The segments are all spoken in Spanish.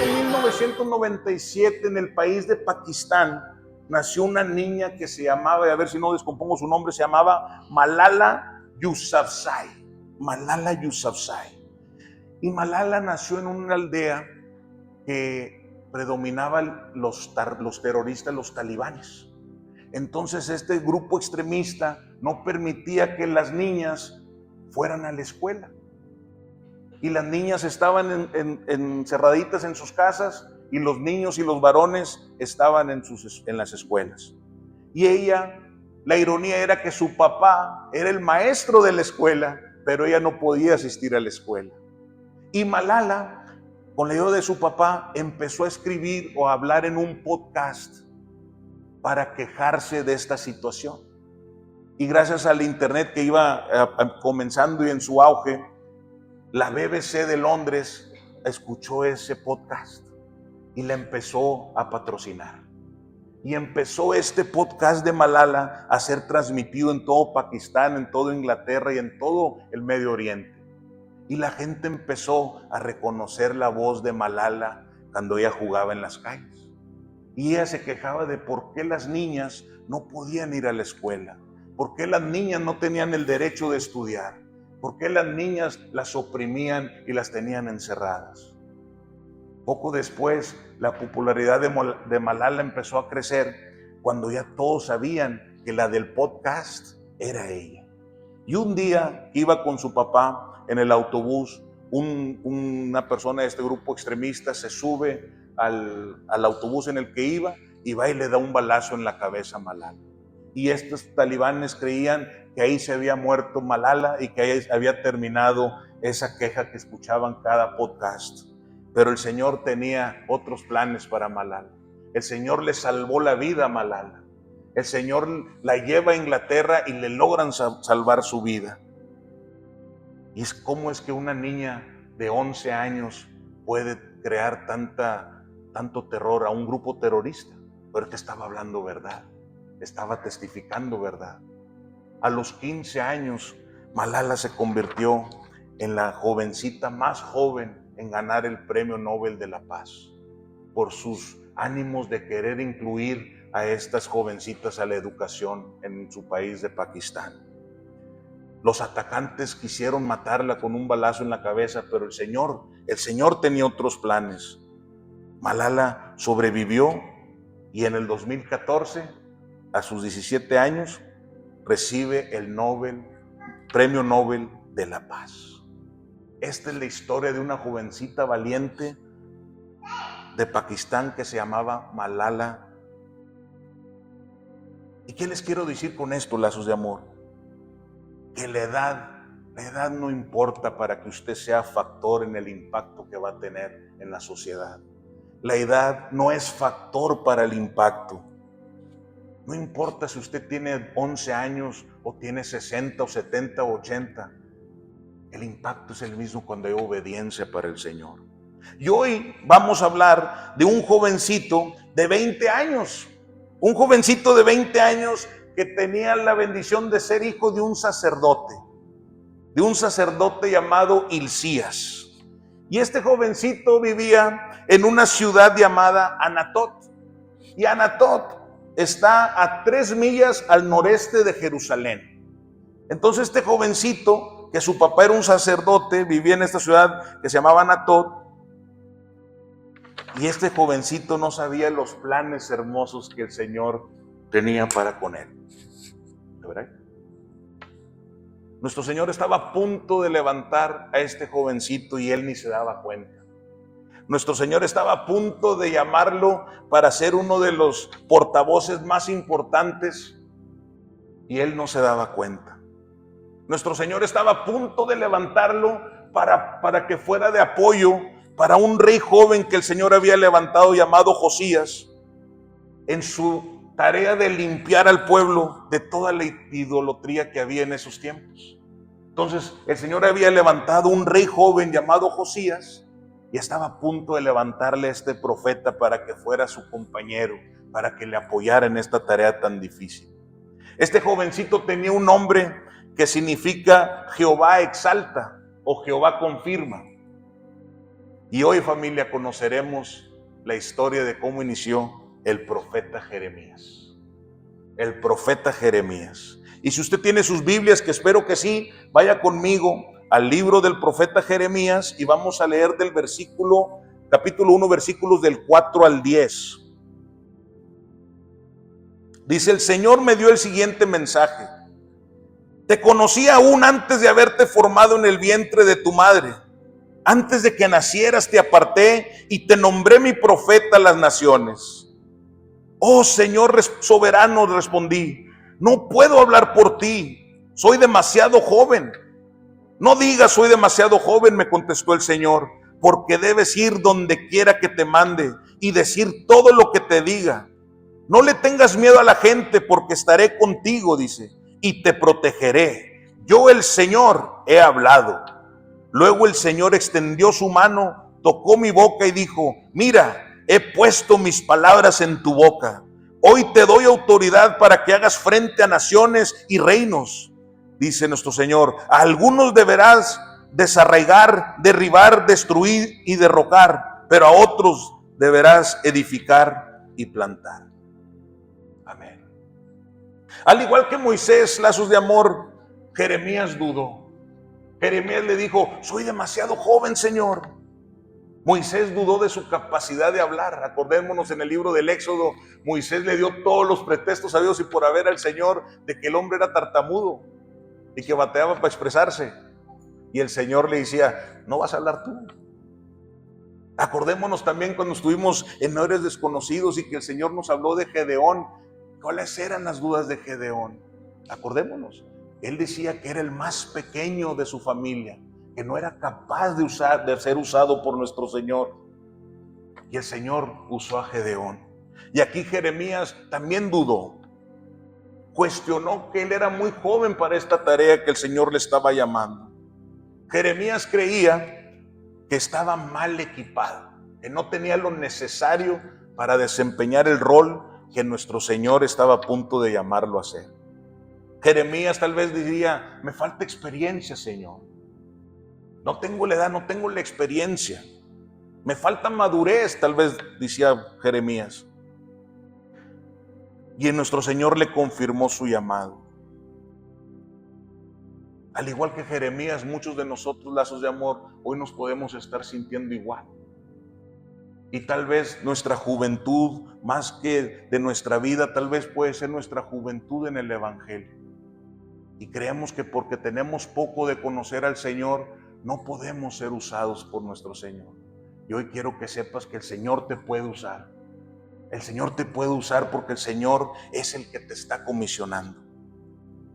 En 1997, en el país de Pakistán, nació una niña que se llamaba, a ver si no descompongo su nombre, se llamaba Malala Yousafzai. Malala Yousafzai. Y Malala nació en una aldea que predominaban los terroristas, los talibanes. Entonces este grupo extremista no permitía que las niñas fueran a la escuela. Y las niñas estaban encerraditas en sus casas y los niños y los varones estaban en las escuelas. Y ella, la ironía era que su papá era el maestro de la escuela, pero ella no podía asistir a la escuela. Y Malala, con la ayuda de su papá, empezó a escribir o a hablar en un podcast para quejarse de esta situación. Y gracias al internet que iba comenzando y en su auge, la BBC de Londres escuchó ese podcast y la empezó a patrocinar. Y empezó este podcast de Malala a ser transmitido en todo Pakistán, en toda Inglaterra y en todo el Medio Oriente. Y la gente empezó a reconocer la voz de Malala cuando ella jugaba en las calles. Y ella se quejaba de por qué las niñas no podían ir a la escuela, por qué las niñas no tenían el derecho de estudiar, por qué las niñas las oprimían y las tenían encerradas. Poco después, la popularidad de Malala empezó a crecer cuando ya todos sabían que la del podcast era ella. Y un día iba con su papá en el autobús, una persona de este grupo extremista se sube al autobús en el que iba y va y le da un balazo en la cabeza a Malala. Y estos talibanes creían que ahí se había muerto Malala y que ahí había terminado esa queja que escuchaban cada podcast. Pero el Señor tenía otros planes para Malala. El Señor le salvó la vida a Malala. El Señor la lleva a Inglaterra y le logran salvar su vida. Y es cómo es que una niña de 11 años puede crear tanto terror a un grupo terrorista. Pero que estaba hablando verdad, estaba testificando verdad. A los 15 años, Malala se convirtió en la jovencita más joven en ganar el Premio Nobel de la Paz por sus ánimos de querer incluir a estas jovencitas a la educación en su país de Pakistán. Los atacantes quisieron matarla con un balazo en la cabeza, pero el Señor tenía otros planes. Malala sobrevivió y en el 2014, a sus 17 años, recibe el Premio Nobel de la Paz. Esta es la historia de una jovencita valiente de Pakistán que se llamaba Malala. ¿Y qué les quiero decir con esto, lazos de amor? Que la edad no importa para que usted sea factor en el impacto que va a tener en la sociedad. La edad no es factor para el impacto. No importa si usted tiene 11 años o tiene 60 o 70 o 80. El impacto es el mismo cuando hay obediencia para el Señor. Y hoy vamos a hablar de un jovencito de 20 años. Un jovencito de 20 años que tenía la bendición de ser hijo de un sacerdote llamado Hilcías. Y este jovencito vivía en una ciudad llamada Anatot. Y Anatot está a 3 millas al noreste de Jerusalén. Entonces este jovencito, que su papá era un sacerdote, vivía en esta ciudad que se llamaba Anatot. Y este jovencito no sabía los planes hermosos que el Señor tenía para con él. ¿Verdad? Nuestro Señor estaba a punto de levantar a este jovencito y él ni se daba cuenta. Nuestro Señor estaba a punto de llamarlo para ser uno de los portavoces más importantes y él no se daba cuenta. Nuestro Señor estaba a punto de levantarlo para que fuera de apoyo para un rey joven que el Señor había levantado llamado Josías en su tarea de limpiar al pueblo de toda la idolatría que había en esos tiempos. Entonces el Señor había levantado un rey joven llamado Josías y estaba a punto de levantarle a este profeta para que fuera su compañero, para que le apoyara en esta tarea tan difícil. Este jovencito tenía un nombre que significa Jehová exalta o Jehová confirma. Y hoy, familia, conoceremos la historia de cómo inició el profeta Jeremías. El profeta Jeremías. Y si usted tiene sus Biblias, que espero que sí, vaya conmigo al libro del profeta Jeremías y vamos a leer del capítulo 1, versículos del 4 al 10. Dice: el Señor me dio el siguiente mensaje. Te conocí aún antes de haberte formado en el vientre de tu madre. Antes de que nacieras te aparté y te nombré mi profeta a las naciones. Oh Señor soberano, respondí, no puedo hablar por ti, soy demasiado joven. No digas soy demasiado joven, me contestó el Señor, porque debes ir donde quiera que te mande y decir todo lo que te diga. No le tengas miedo a la gente, porque estaré contigo, dice, y te protegeré. Yo, el Señor, he hablado. Luego el Señor extendió su mano, tocó mi boca y dijo: mira, he puesto mis palabras en tu boca. Hoy te doy autoridad para que hagas frente a naciones y reinos. Dice nuestro Señor: a algunos deberás desarraigar, derribar, destruir y derrocar, pero a otros deberás edificar y plantar. Amén. Al igual que Moisés, lazos de amor, Jeremías dudó. Jeremías le dijo: soy demasiado joven, Señor. Moisés dudó de su capacidad de hablar. Acordémonos en el libro del Éxodo, Moisés le dio todos los pretextos habidos y por haber al Señor de que el hombre era tartamudo y que bateaba para expresarse. Y el Señor le decía: no vas a hablar tú. Acordémonos también cuando estuvimos en Héroes Desconocidos y que el Señor nos habló de Gedeón. ¿Cuáles eran las dudas de Gedeón? Acordémonos. Él decía que era el más pequeño de su familia, que no era capaz de ser usado por nuestro Señor. Y el Señor usó a Gedeón. Y aquí Jeremías también dudó. Cuestionó que él era muy joven para esta tarea que el Señor le estaba llamando. Jeremías creía que estaba mal equipado, que no tenía lo necesario para desempeñar el rol que nuestro Señor estaba a punto de llamarlo a hacer. Jeremías tal vez diría: me falta experiencia, Señor. No tengo la edad, no tengo la experiencia. Me falta madurez, tal vez decía Jeremías. Y nuestro Señor le confirmó su llamado. Al igual que Jeremías, muchos de nosotros, lazos de amor, hoy nos podemos estar sintiendo igual. Y tal vez nuestra juventud, más que de nuestra vida, tal vez puede ser nuestra juventud en el Evangelio. Y creemos que porque tenemos poco de conocer al Señor, no podemos ser usados por nuestro Señor. Y hoy quiero que sepas que el Señor te puede usar. El Señor te puede usar porque el Señor es el que te está comisionando.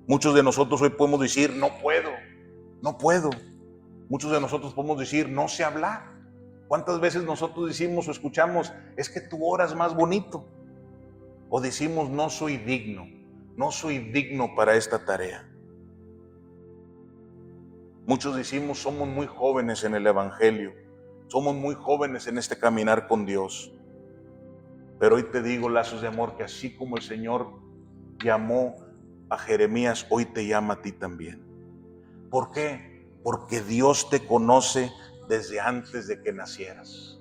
Muchos de nosotros hoy podemos decir: no puedo, no puedo. Muchos de nosotros podemos decir: no sé hablar. ¿Cuántas veces nosotros decimos o escuchamos: es que tú oras más bonito? O decimos: no soy digno para esta tarea. Muchos decimos: somos muy jóvenes en el Evangelio, somos muy jóvenes en este caminar con Dios. Pero hoy te digo, lazos de amor, que así como el Señor llamó a Jeremías, hoy te llama a ti también. ¿Por qué? Porque Dios te conoce desde antes de que nacieras.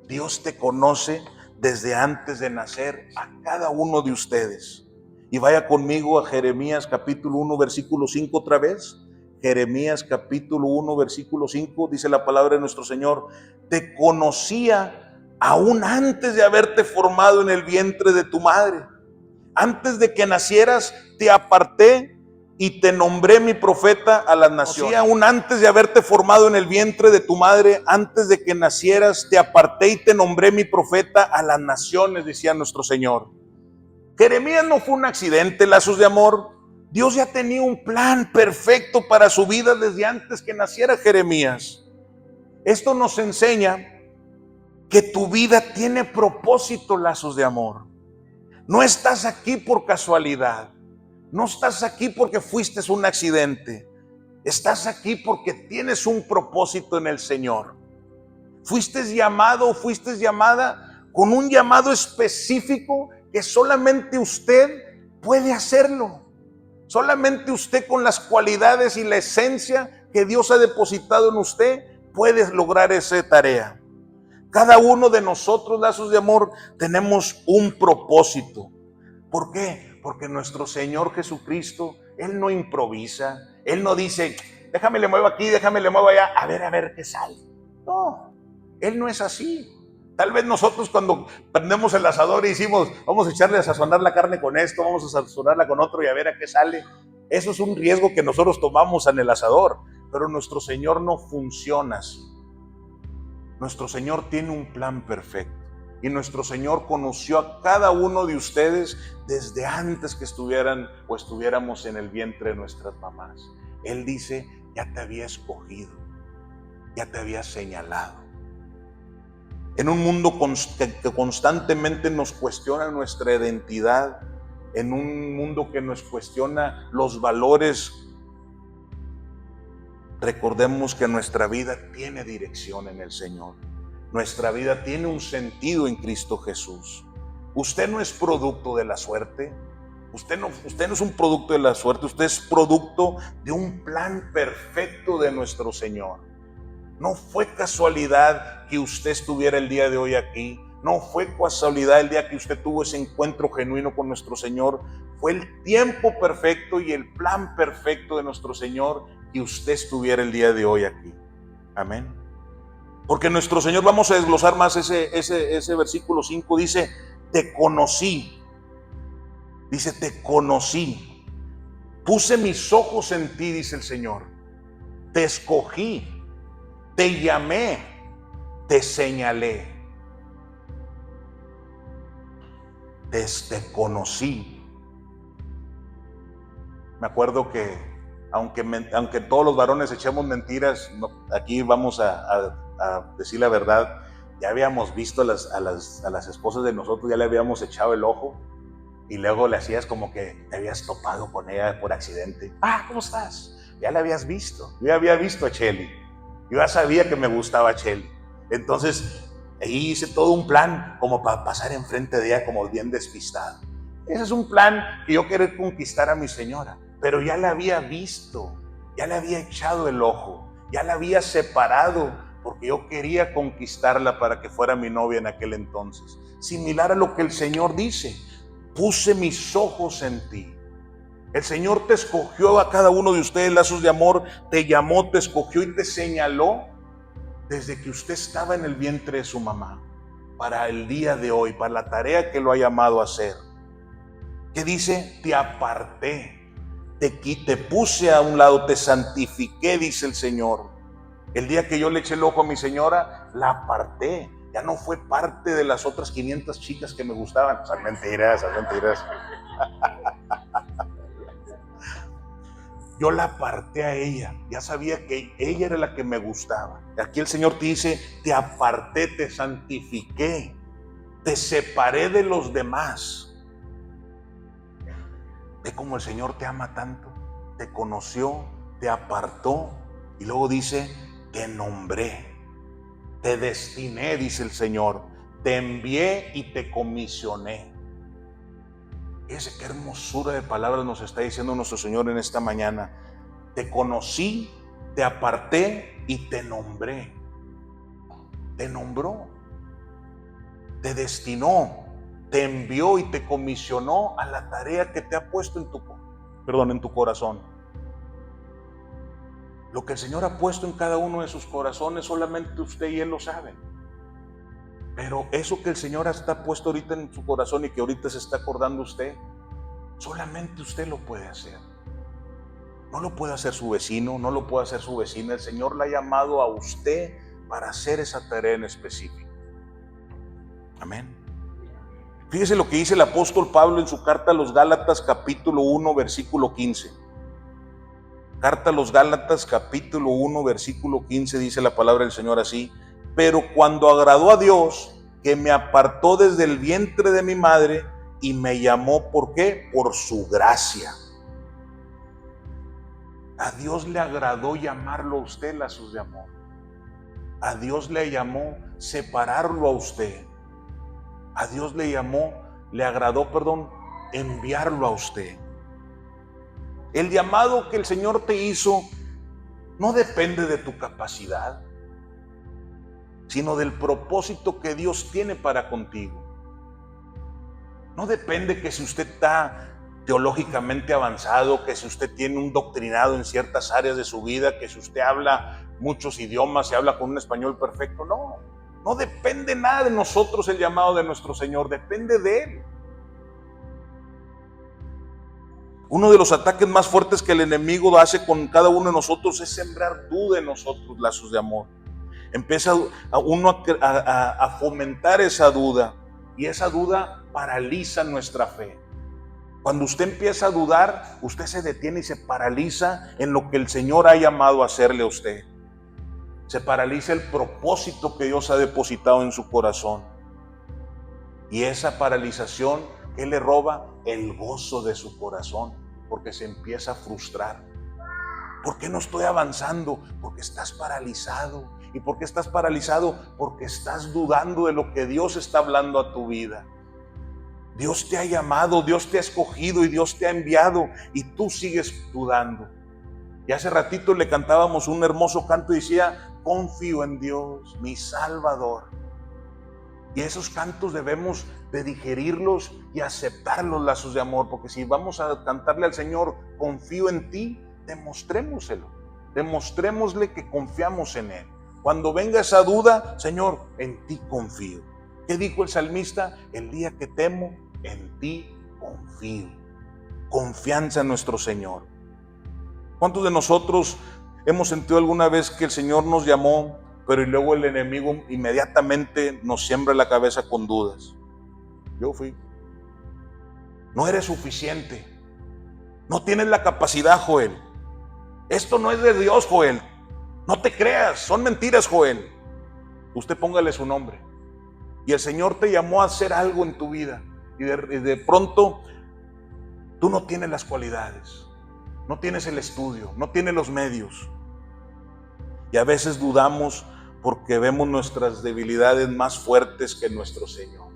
Dios te conoce desde antes de nacer a cada uno de ustedes. Y vaya conmigo a Jeremías capítulo 1, versículo 5 otra vez. Jeremías capítulo 1, versículo 5, dice la palabra de nuestro Señor: te conocía aún antes de haberte formado en el vientre de tu madre. Antes de que nacieras te aparté y te nombré mi profeta a las naciones. Aún antes de haberte formado en el vientre de tu madre, antes de que nacieras te aparté y te nombré mi profeta a las naciones, decía nuestro Señor. Jeremías no fue un accidente, lazos de amor. Dios ya tenía un plan perfecto para su vida desde antes que naciera Jeremías. Esto nos enseña que tu vida tiene propósito, lazos de amor. No estás aquí por casualidad. No estás aquí porque fuiste un accidente. Estás aquí porque tienes un propósito en el Señor. Fuiste llamado o fuiste llamada con un llamado específico que solamente usted puede hacerlo. Solamente usted, con las cualidades y la esencia que Dios ha depositado en usted, puede lograr esa tarea. Cada uno de nosotros, lazos de amor, tenemos un propósito. ¿Por qué? Porque nuestro Señor Jesucristo, Él no improvisa. Él no dice, déjame le muevo aquí, déjame le muevo allá, a ver qué sale. No, Él no es así. Tal vez nosotros, cuando prendemos el asador y decimos, vamos a echarle a sazonar la carne con esto, vamos a sazonarla con otro y a ver a qué sale. Eso es un riesgo que nosotros tomamos en el asador. Pero nuestro Señor no funciona así. Nuestro Señor tiene un plan perfecto. Y nuestro Señor conoció a cada uno de ustedes desde antes que estuvieran o estuviéramos en el vientre de nuestras mamás. Él dice, ya te había escogido, ya te había señalado. En un mundo que constantemente nos cuestiona nuestra identidad, en un mundo que nos cuestiona los valores, recordemos que nuestra vida tiene dirección en el Señor. Nuestra vida tiene un sentido en Cristo Jesús. Usted no es producto de la suerte. Usted no es un producto de la suerte. Usted es producto de un plan perfecto de nuestro Señor. No fue casualidad que usted estuviera el día de hoy aquí. No fue casualidad el día que usted tuvo ese encuentro genuino con nuestro Señor. Fue el tiempo perfecto y el plan perfecto de nuestro Señor que usted estuviera el día de hoy aquí. Amén. Porque nuestro Señor, vamos a desglosar más ese versículo 5, dice, te conocí. Dice, te conocí. Puse mis ojos en ti, dice el Señor. Te escogí, te llamé, te señalé. Te conocí. Me acuerdo que aunque todos los varones echemos mentiras, aquí vamos a decir la verdad. Ya habíamos visto a las esposas de nosotros, ya le habíamos echado el ojo y luego le hacías como que te habías topado con ella por accidente. ¿Cómo estás? Ya la habías visto. Yo ya había visto a Chely. Yo ya sabía que me gustaba Chely. Entonces ahí hice todo un plan como para pasar enfrente de ella como bien despistado. Ese es un plan que yo quería conquistar a mi señora. Pero ya la había visto, ya le había echado el ojo, ya la había separado, porque yo quería conquistarla para que fuera mi novia en aquel entonces. Similar a lo que el Señor dice, puse mis ojos en ti. El Señor te escogió a cada uno de ustedes, lazos de amor, te llamó, te escogió y te señaló desde que usted estaba en el vientre de su mamá, para el día de hoy, para la tarea que lo ha llamado a hacer. ¿Qué dice? Te aparté. Te puse a un lado, te santifiqué, dice el Señor. El día que yo le eché el ojo a mi señora, la aparté. Ya no fue parte de las otras 500 chicas que me gustaban. Esas mentiras. Yo la aparté a ella. Ya sabía que ella era la que me gustaba. Aquí el Señor te dice, te aparté, te santifiqué, te separé de los demás. Ve cómo el Señor te ama tanto, te conoció, te apartó y luego dice, te nombré, te destiné, dice el Señor, te envié y te comisioné. Fíjese qué hermosura de palabras nos está diciendo nuestro Señor en esta mañana. Te conocí, te aparté y te nombré. Te nombró, te destinó, te envió y te comisionó a la tarea que te ha puesto en tu corazón. Lo que el Señor ha puesto en cada uno de sus corazones, solamente usted y Él lo saben. Pero eso que el Señor está puesto ahorita en su corazón y que ahorita se está acordando usted, solamente usted lo puede hacer. No lo puede hacer su vecino, no lo puede hacer su vecina. El Señor la ha llamado a usted para hacer esa tarea en específico. Amén. Fíjese lo que dice el apóstol Pablo en su carta a los Gálatas, capítulo 1, versículo 15. Carta a los Gálatas, capítulo 1, versículo 15, dice la palabra del Señor así: pero cuando agradó a Dios, que me apartó desde el vientre de mi madre y me llamó, ¿por qué? Por su gracia. A Dios le agradó llamarlo a usted lazos de amor. A Dios le llamó separarlo a usted. A Dios le agradó, enviarlo a usted. El llamado que el Señor te hizo no depende de tu capacidad, sino del propósito que Dios tiene para contigo. No depende que si usted está teológicamente avanzado, que si usted tiene un doctrinado en ciertas áreas de su vida, que si usted habla muchos idiomas, se habla con un español perfecto. No depende nada de nosotros el llamado de nuestro Señor, depende de Él. Uno de los ataques más fuertes que el enemigo hace con cada uno de nosotros es sembrar duda en nosotros, lazos de amor. Empieza uno a fomentar esa duda, y esa duda paraliza nuestra fe. Cuando usted empieza a dudar, usted se detiene y se paraliza en lo que el Señor ha llamado a hacerle a usted. Se paraliza el propósito que Dios ha depositado en su corazón. Y esa paralización, ¿qué le roba? El gozo de su corazón, porque se empieza a frustrar. ¿Por qué no estoy avanzando? Porque estás paralizado. ¿Y por qué estás paralizado? Porque estás dudando de lo que Dios está hablando a tu vida. Dios te ha llamado, Dios te ha escogido y Dios te ha enviado, y tú sigues dudando. Y hace ratito le cantábamos un hermoso canto y decía: confío en Dios, mi Salvador. Y esos cantos debemos de digerirlos y aceptarlos, lazos de amor, porque si vamos a cantarle al Señor, confío en ti, demostrémosle que confiamos en Él. Cuando venga esa duda, Señor, en ti confío. ¿Qué dijo el salmista? El día que temo, en ti confío. Confianza en nuestro Señor. ¿Cuántos de nosotros hemos sentido alguna vez que el Señor nos llamó, pero y luego el enemigo inmediatamente nos siembra la cabeza con dudas? Yo fui. No eres suficiente. No tienes la capacidad, Joel. Esto no es de Dios, Joel. No te creas, son mentiras, Joel. Usted póngale su nombre. Y el Señor te llamó a hacer algo en tu vida. Y de pronto tú no tienes las cualidades, no tienes el estudio, no tienes los medios. Y a veces dudamos porque vemos nuestras debilidades más fuertes que nuestro Señor.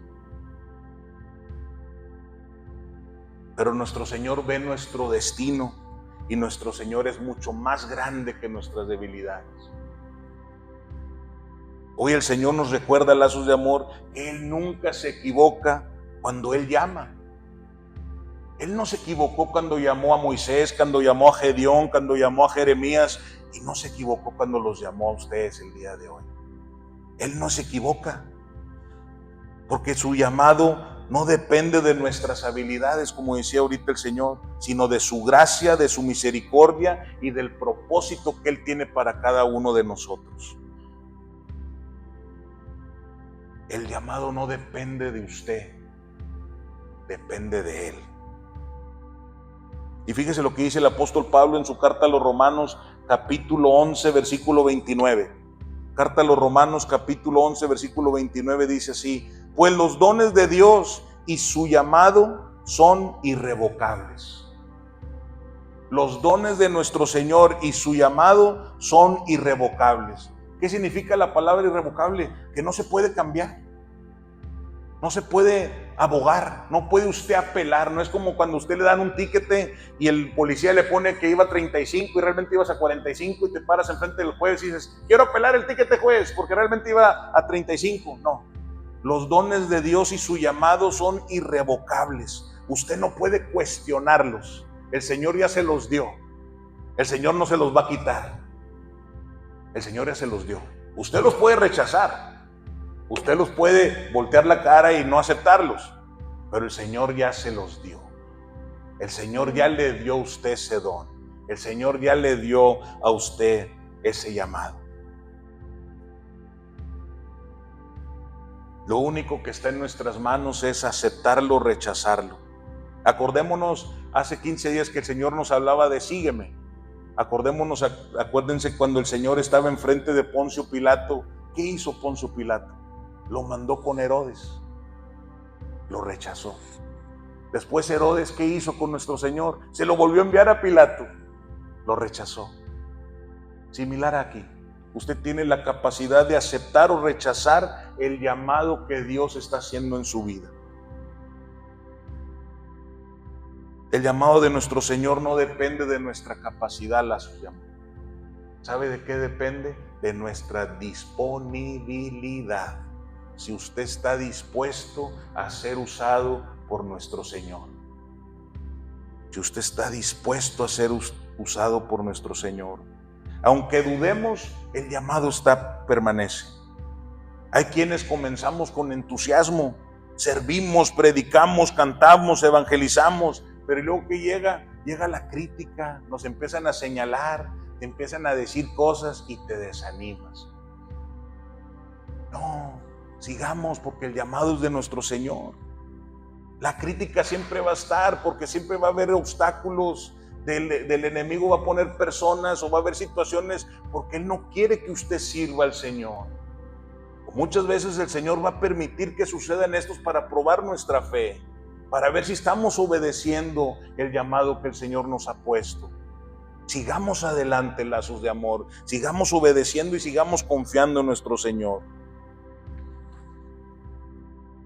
Pero nuestro Señor ve nuestro destino, y nuestro Señor es mucho más grande que nuestras debilidades. Hoy el Señor nos recuerda, lazos de amor, que Él nunca se equivoca cuando Él llama. Él no se equivocó cuando llamó a Moisés, cuando llamó a Gedeón, cuando llamó a Jeremías, y no se equivocó cuando los llamó a ustedes el día de hoy. Él no se equivoca, porque su llamado no depende de nuestras habilidades, como decía ahorita el Señor, sino de su gracia, de su misericordia y del propósito que Él tiene para cada uno de nosotros. El llamado no depende de usted, depende de Él. Y fíjese lo que dice el apóstol Pablo en su carta a los Romanos, capítulo 11, versículo 29. Carta a los Romanos, capítulo 11, versículo 29, dice así: pues los dones de Dios y su llamado son irrevocables. Los dones de nuestro Señor y su llamado son irrevocables. ¿Qué significa la palabra irrevocable? Que no se puede cambiar, no se puede abogar, no puede usted apelar. No es como cuando usted le dan un tiquete y el policía le pone que iba a 35 y realmente ibas a 45, y te paras enfrente del juez y dices: quiero apelar el tiquete, juez, porque realmente iba a 35. No, los dones de Dios y su llamado son irrevocables. Usted no puede cuestionarlos. El Señor ya se los dio. El Señor no se los va a quitar. El Señor ya se los dio. Usted los puede rechazar, usted los puede voltear la cara y no aceptarlos, pero el Señor ya se los dio. El Señor ya le dio a usted ese don. El Señor ya le dio a usted ese llamado. Lo único que está en nuestras manos es aceptarlo o rechazarlo. Acordémonos hace 15 días que el Señor nos hablaba de sígueme. Acuérdense cuando el Señor estaba enfrente de Poncio Pilato. ¿Qué hizo Poncio Pilato? Lo mandó con Herodes. Lo rechazó. Después Herodes, ¿qué hizo con nuestro Señor? Se lo volvió a enviar a Pilato. Lo rechazó. Similar aquí. Usted tiene la capacidad de aceptar o rechazar el llamado que Dios está haciendo en su vida. El llamado de nuestro Señor no depende de nuestra capacidad, lazos de amor. ¿Sabe de qué depende? De nuestra disponibilidad. Si usted está dispuesto a ser usado por nuestro Señor. Si usted está dispuesto a ser usado por nuestro Señor. Aunque dudemos, el llamado permanece. Hay quienes comenzamos con entusiasmo, servimos, predicamos, cantamos, evangelizamos, pero luego que llega la crítica, nos empiezan a señalar, te empiezan a decir cosas y te desanimas. No, sigamos porque el llamado es de nuestro Señor. La crítica siempre va a estar porque siempre va a haber obstáculos. Del enemigo va a poner personas o va a haber situaciones porque Él no quiere que usted sirva al Señor. Muchas veces el Señor va a permitir que sucedan estos para probar nuestra fe, para ver si estamos obedeciendo el llamado que el Señor nos ha puesto. Sigamos adelante, lazos de amor, sigamos obedeciendo y sigamos confiando en nuestro Señor.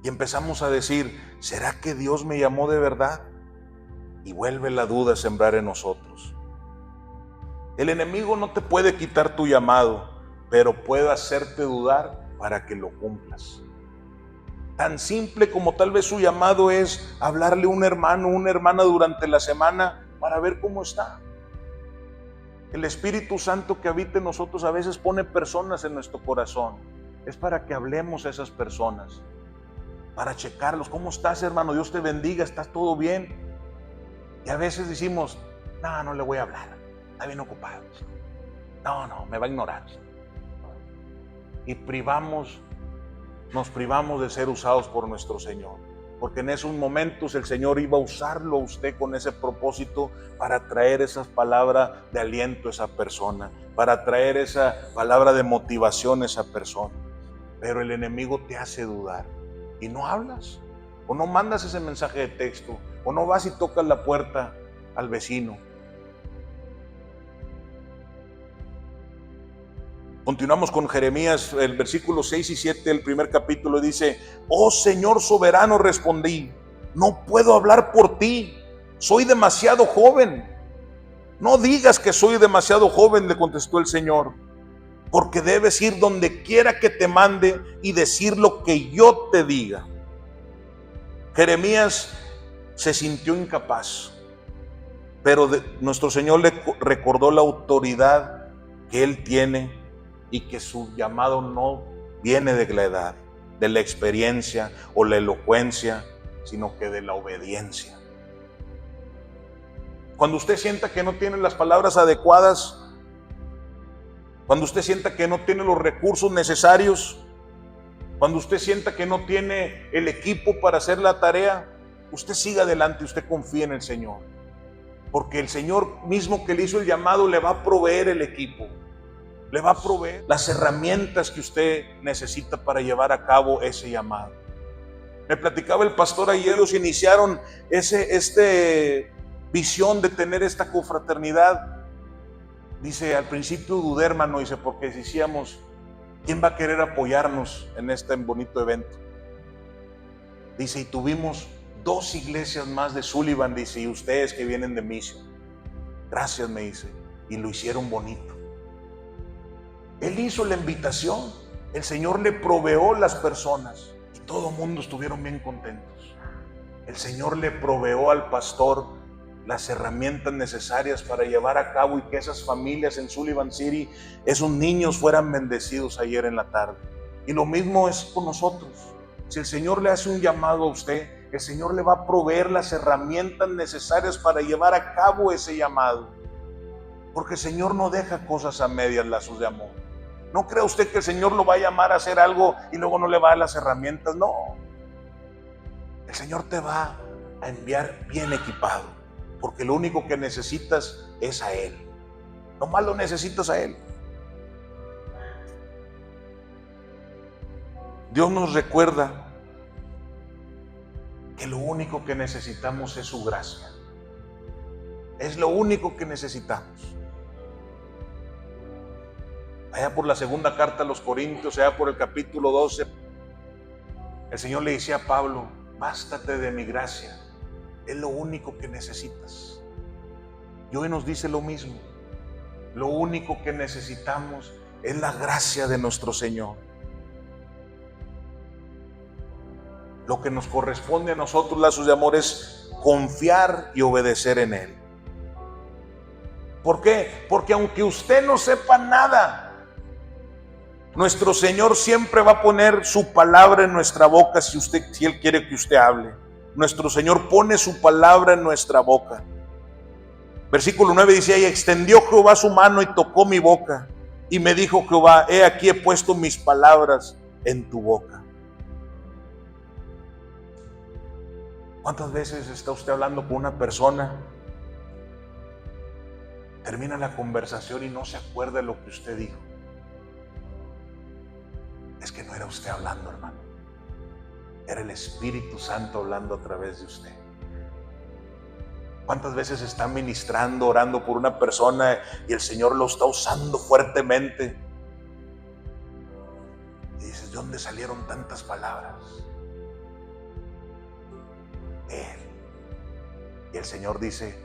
Y empezamos a decir, ¿será que Dios me llamó de verdad? Y vuelve la duda a sembrar en nosotros. El enemigo no te puede quitar tu llamado, pero puede hacerte dudar para que lo cumplas. Tan simple como tal vez su llamado es hablarle a un hermano o una hermana durante la semana para ver cómo está. El Espíritu Santo que habita en nosotros a veces pone personas en nuestro corazón. Es para que hablemos a esas personas, para checarlos. ¿Cómo estás, hermano? Dios te bendiga, ¿estás todo bien? Y a veces decimos, no le voy a hablar, está bien ocupado. No, me va a ignorar. Y nos privamos de ser usados por nuestro Señor. Porque en esos momentos el Señor iba a usarlo a usted con ese propósito para traer esas palabras de aliento a esa persona, para traer esa palabra de motivación a esa persona. Pero el enemigo te hace dudar y no hablas, o no mandas ese mensaje de texto, o no vas y tocas la puerta al vecino. Continuamos con Jeremías, el versículo 6 y 7 del primer capítulo dice: oh Señor soberano, respondí, no puedo hablar por ti, soy demasiado joven. No digas que soy demasiado joven, le contestó el Señor, porque debes ir donde quiera que te mande y decir lo que yo te diga. Jeremías se sintió incapaz, pero nuestro Señor le recordó la autoridad que Él tiene y que su llamado no viene de la edad, de la experiencia o la elocuencia, sino que de la obediencia. Cuando usted sienta que no tiene las palabras adecuadas, cuando usted sienta que no tiene los recursos necesarios, cuando usted sienta que no tiene el equipo para hacer la tarea, usted siga adelante, usted confía en el Señor. Porque el Señor mismo que le hizo el llamado le va a proveer el equipo, le va a proveer las herramientas que usted necesita para llevar a cabo ese llamado. Me platicaba el pastor ayer, ellos iniciaron visión de tener esta confraternidad. Dice, al principio dudé, hermano, dice, porque decíamos, ¿quién va a querer apoyarnos en este bonito evento? Dice, y tuvimos 2 iglesias más de Sullivan, dice, y ustedes que vienen de Mission. Gracias, me dice, y lo hicieron bonito. Él hizo la invitación, el Señor le proveó las personas y todo el mundo estuvieron bien contentos. El Señor le proveó al pastor las herramientas necesarias para llevar a cabo y que esas familias en Sullivan City, esos niños fueran bendecidos ayer en la tarde. Y lo mismo es con nosotros. Si el Señor le hace un llamado a usted, el Señor le va a proveer las herramientas necesarias para llevar a cabo ese llamado. Porque el Señor no deja cosas a medias, lazos de amor. No crea usted que el Señor lo va a llamar a hacer algo y luego no le va a dar las herramientas. No. El Señor te va a enviar bien equipado, porque lo único que necesitas es a Él. Nomás lo necesitas a Él. Dios nos recuerda que lo único que necesitamos es su gracia. Es lo único que necesitamos. Allá por la segunda carta a los Corintios, allá por el capítulo 12, el Señor le decía a Pablo: bástate de mi gracia, es lo único que necesitas. Y hoy nos dice lo mismo. Lo único que necesitamos es la gracia de nuestro Señor. Lo que nos corresponde a nosotros, lazos de amor, es confiar y obedecer en Él. ¿Por qué? Porque aunque usted no sepa nada, nuestro Señor siempre va a poner su palabra en nuestra boca si Él quiere que usted hable. Nuestro Señor pone su palabra en nuestra boca. Versículo 9 dice: y extendió Jehová su mano y tocó mi boca, y me dijo Jehová: he aquí he puesto mis palabras en tu boca. ¿Cuántas veces está usted hablando con una persona, termina la conversación y no se acuerda de lo que usted dijo? Es que no era usted hablando, hermano. Era el Espíritu Santo hablando a través de usted. ¿Cuántas veces está ministrando, orando por una persona y el Señor lo está usando fuertemente? Y dices: ¿de dónde salieron tantas palabras? Él. Y el Señor dice: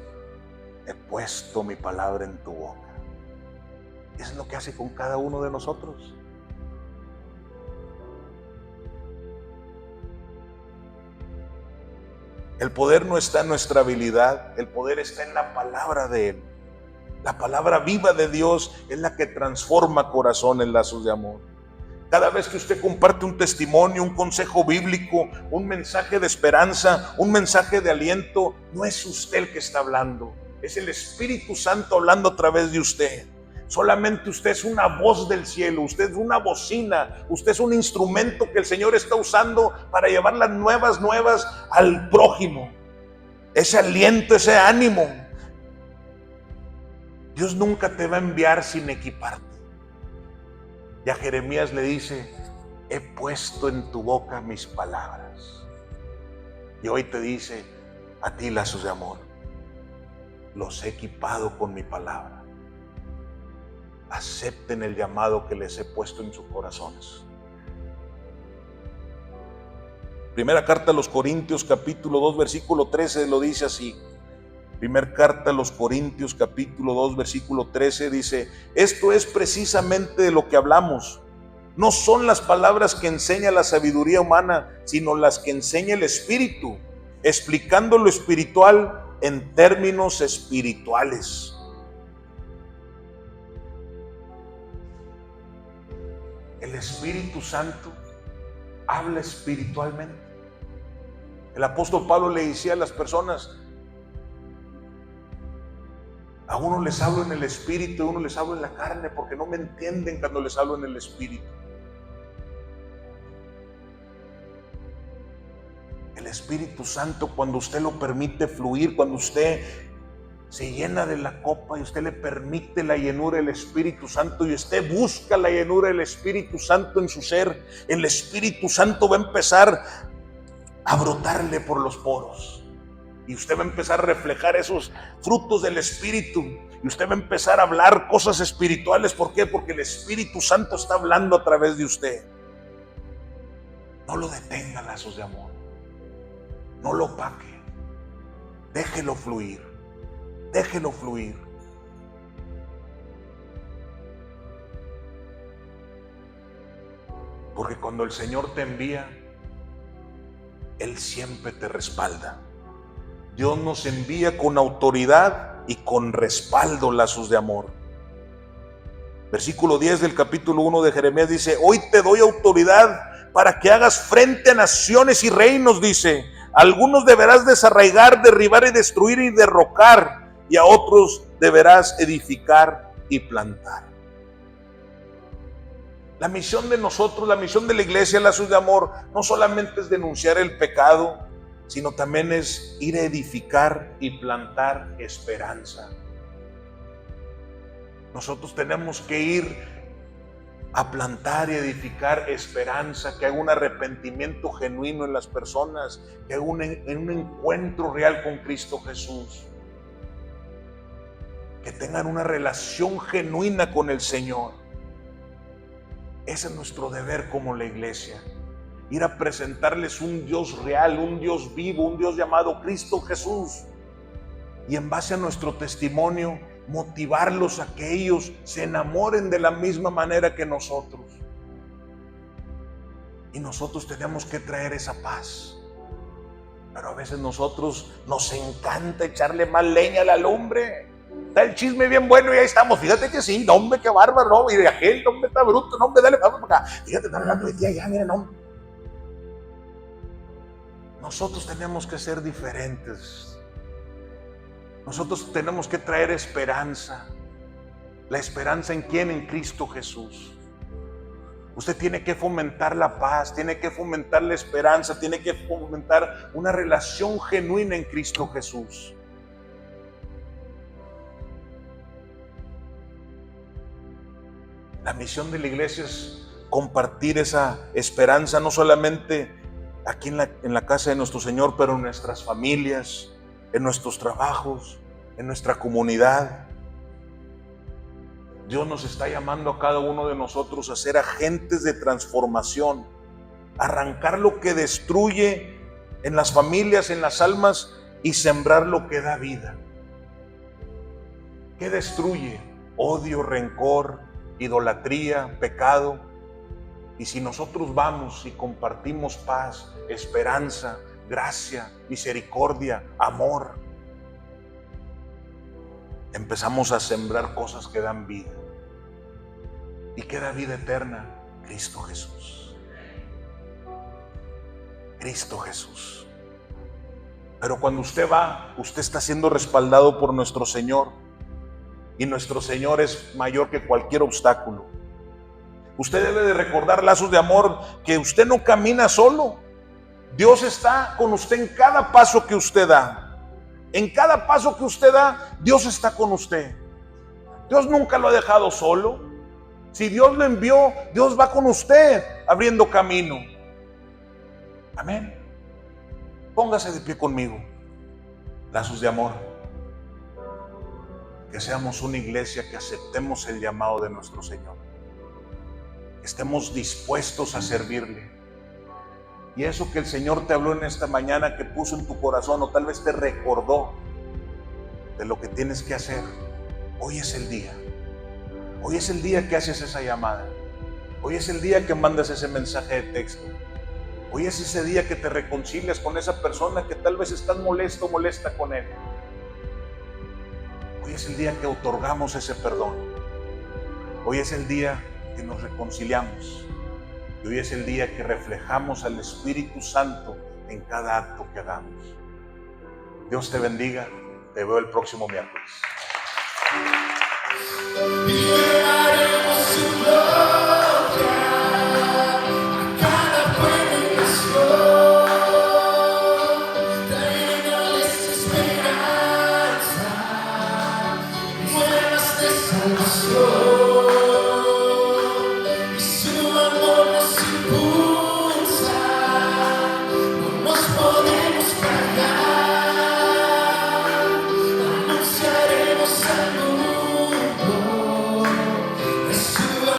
he puesto mi palabra en tu boca. Eso es lo que hace con cada uno de nosotros. El poder no está en nuestra habilidad, el poder está en la palabra de Él. La palabra viva de Dios es la que transforma corazones, lazos de amor. Cada vez que usted comparte un testimonio, un consejo bíblico, un mensaje de esperanza, un mensaje de aliento, no es usted el que está hablando, es el Espíritu Santo hablando a través de usted. Solamente usted es una voz del cielo, usted es una bocina, usted es un instrumento que el Señor está usando para llevar las nuevas al prójimo. Ese aliento, ese ánimo. Dios nunca te va a enviar sin equiparte. Y a Jeremías le dice: he puesto en tu boca mis palabras. Y hoy te dice a ti, lazos de amor: los he equipado con mi palabra. Acepten el llamado que les he puesto en sus corazones. Primera carta a los Corintios, capítulo 2, versículo 13, lo dice así. Primera carta a los Corintios, capítulo 2, versículo 13, dice: esto es precisamente de lo que hablamos. No son las palabras que enseña la sabiduría humana, sino las que enseña el Espíritu, explicando lo espiritual en términos espirituales. El Espíritu Santo habla espiritualmente. El apóstol Pablo le decía a las personas: a uno les hablo en el Espíritu, a uno les hablo en la carne, porque no me entienden cuando les hablo en el Espíritu. El Espíritu Santo, cuando usted lo permite fluir, cuando usted se llena de la copa y usted le permite la llenura del Espíritu Santo y usted busca la llenura del Espíritu Santo en su ser, el Espíritu Santo va a empezar a brotarle por los poros y usted va a empezar a reflejar esos frutos del Espíritu y usted va a empezar a hablar cosas espirituales. ¿Por qué? Porque el Espíritu Santo está hablando a través de usted. No lo detenga, lazos de amor. No lo opaque. Déjelo fluir. Déjelo fluir. Porque cuando el Señor te envía, Él siempre te respalda. Dios nos envía con autoridad y con respaldo, lazos de amor. Versículo 10 del capítulo 1 de Jeremías dice: hoy te doy autoridad para que hagas frente a naciones y reinos, dice. Algunos deberás desarraigar, derribar y destruir y derrocar, y a otros deberás edificar y plantar. La misión de nosotros, la misión de la iglesia, lazos de amor, no solamente es denunciar el pecado, sino también es ir a edificar y plantar esperanza. Nosotros tenemos que ir a plantar y edificar esperanza, que haga un arrepentimiento genuino en las personas, que haga un encuentro real con Cristo Jesús, que tengan una relación genuina con el Señor. Ese es nuestro deber como la iglesia, ir a presentarles un Dios real, un Dios vivo, un Dios llamado Cristo Jesús, y en base a nuestro testimonio motivarlos a que ellos se enamoren de la misma manera que nosotros. Y nosotros tenemos que traer esa paz. Pero a veces nosotros nos encanta echarle más leña a la lumbre. Está el chisme bien bueno y ahí estamos. Fíjate que sí, no, hombre, qué bárbaro, no, y de aquel, no, hombre, está bruto, no, hombre, dale, vamos para acá. Fíjate, están hablando de ti allá, miren, no. Nosotros tenemos que ser diferentes. Nosotros tenemos que traer esperanza. ¿La esperanza en quién? En Cristo Jesús. Usted tiene que fomentar la paz, tiene que fomentar la esperanza, tiene que fomentar una relación genuina en Cristo Jesús. La misión de la iglesia es compartir esa esperanza, no solamente aquí en la casa de nuestro Señor, pero en nuestras familias, en nuestros trabajos, en nuestra comunidad. Dios nos está llamando a cada uno de nosotros a ser agentes de transformación, arrancar lo que destruye en las familias, en las almas, y sembrar lo que da vida. ¿Qué destruye? Odio, rencor, idolatría, pecado. Y si nosotros vamos y compartimos paz, esperanza, gracia, misericordia, amor, empezamos a sembrar cosas que dan vida. ¿Y qué da vida eterna? Cristo Jesús. Cristo Jesús. Pero cuando usted va, usted está siendo respaldado por nuestro Señor. Y nuestro Señor es mayor que cualquier obstáculo. Usted debe de recordar, lazos de amor, que usted no camina solo. Dios está con usted en cada paso que usted da. En cada paso que usted da, Dios está con usted. Dios nunca lo ha dejado solo. Si Dios lo envió, Dios va con usted abriendo camino. Amén. Póngase de pie conmigo. Lazos de amor. Que seamos una iglesia que aceptemos el llamado de nuestro Señor. Que estemos dispuestos a servirle. Y eso que el Señor te habló en esta mañana, que puso en tu corazón, o tal vez te recordó de lo que tienes que hacer, hoy es el día. Hoy es el día que haces esa llamada. Hoy es el día que mandas ese mensaje de texto. Hoy es ese día que te reconcilias con esa persona que tal vez estás molesto o molesta con él. Hoy es el día que otorgamos ese perdón. Hoy es el día que nos reconciliamos. Y hoy es el día que reflejamos al Espíritu Santo en cada acto que hagamos. Dios te bendiga. Te veo el próximo miércoles. Y su amor nos impulsa.